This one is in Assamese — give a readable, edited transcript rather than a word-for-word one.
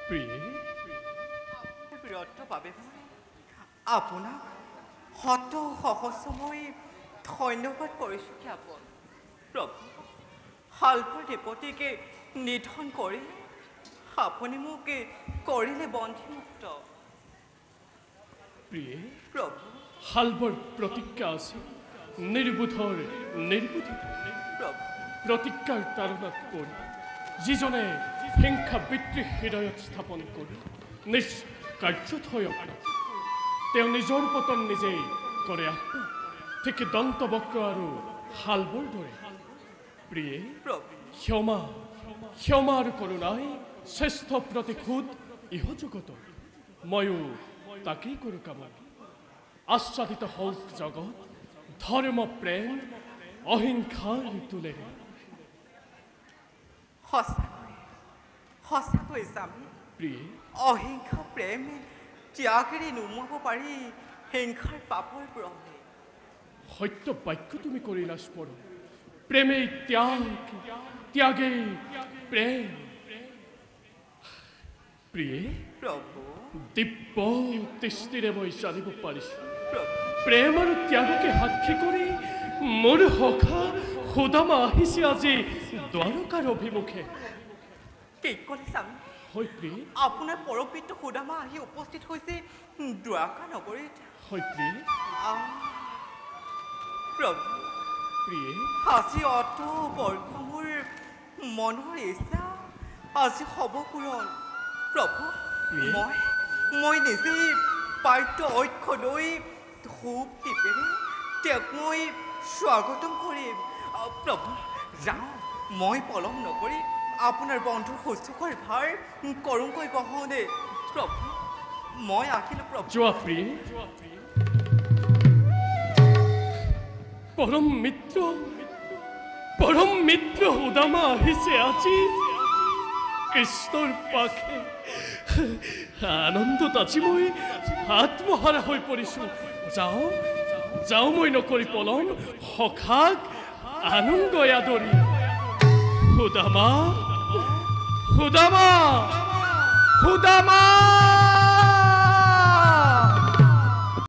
প্ৰিয়ে বীৰত্ব বাবে আপোনাক শত সহস্ৰময় ধন্যবাদ কৰিছোঁ জ্ঞাপন। প্ৰভু, শালপৰ দেৱতীকে নিধন কৰি আপুনি মোক কৰিলে বন্ধীমুক্ত। প্ৰিয়ে প্ৰভু, শালবৰ প্ৰতিজ্ঞা আছে নিৰ্বোধৰ নিৰ্বোধিত প্ৰভু, প্ৰতিজ্ঞাৰ তাৰণাত পৰি যিজনে হিংসা বিদ্ৰোহ হৃদয়ত স্থাপন কৰি নিজ কাৰ্যত হৈ তেওঁ নিজৰ পতন নিজেই কৰে আত্মা ঠিক দন্তবক্ৰ আৰু শালবৰ দৰে। প্ৰিয়ে প্ৰভু, ক্ষমা আৰু কৰোণাই শ্ৰেষ্ঠ প্ৰতিশোধ ইহ জগত। ময়ো তাকেই কৰোঁ কামনা। আচ্ছাদিত হওক জগত ধৰ্ম প্ৰেম অহিংসাৰ তোলেৰে। সঁচাকৈ স্বামী, প্ৰিয়ে অহিংসা প্ৰেম ত্যাগেৰে নুমুৱাব পাৰি হিংসাৰ পাপৰ ব্ৰহ্মে। সত্য বাক্য তুমি কৰিলা স্মৰণ। প্ৰেমেই ত্যাগ, ত্যাগেই প্ৰেম। প্ৰিয়ে প্ৰভু, দিব্য দৃষ্টিৰে মই জানিব পাৰিছোঁ প্ৰভু, প্ৰেম আৰু ত্যাগকে সাক্ষী কৰি মোৰ সখা সুদামা আহিছে আজি দ্বাৰকাৰ অভিমুখে। কি ক'লে স্বামী? হয় প্ৰিয়ে, আপোনাৰ পৰপিত্ৰ সুদামা আহি উপস্থিত হৈছে দ্বাৰকা নগৰীত। হয় প্ৰিয়ে, প্ৰভু, প্ৰিয়ে আজি অত বৰ্ষ মোৰ মনৰ ইচ্ছা আজি হ'ব পূৰণ। প্ৰভু, মই নিজেই পাঠ্য ঐক্য লৈ ধূপ টিপেৰে তেওঁক মই স্বাগতম কৰিম। প্ৰভু, যাওঁ, মই পলম নকৰি আপোনাৰ বন্ধুৰ শুশ্ৰূষাৰ ভাৰ কৰোঁগৈ বহনে। প্ৰভু, মই আহিলোঁ। প্ৰভু, যোৱা প্ৰিয়ে। পৰম মিত্ৰ সুদামা আহিছে আজি কৃষ্ণৰ পাখে। আনন্দত আজি মই আত্মহাৰা হৈ পৰিছোঁ। যাওঁ মই নকৰি পলম সখাক আনন্দ আদৰি। সুদামা, সুদামা, সুদামা।